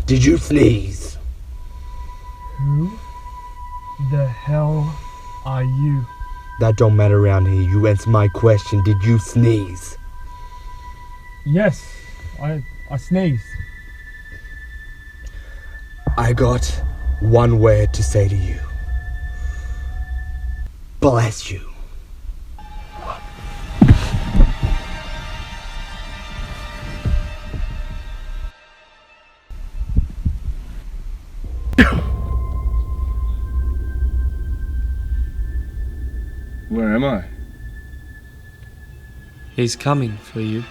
Did you sneeze? Who the hell are you? That don't matter around here. You answer my question. Did you sneeze? Yes, I sneezed. I got one word to say to you. Bless you. Where am I? He's coming for you.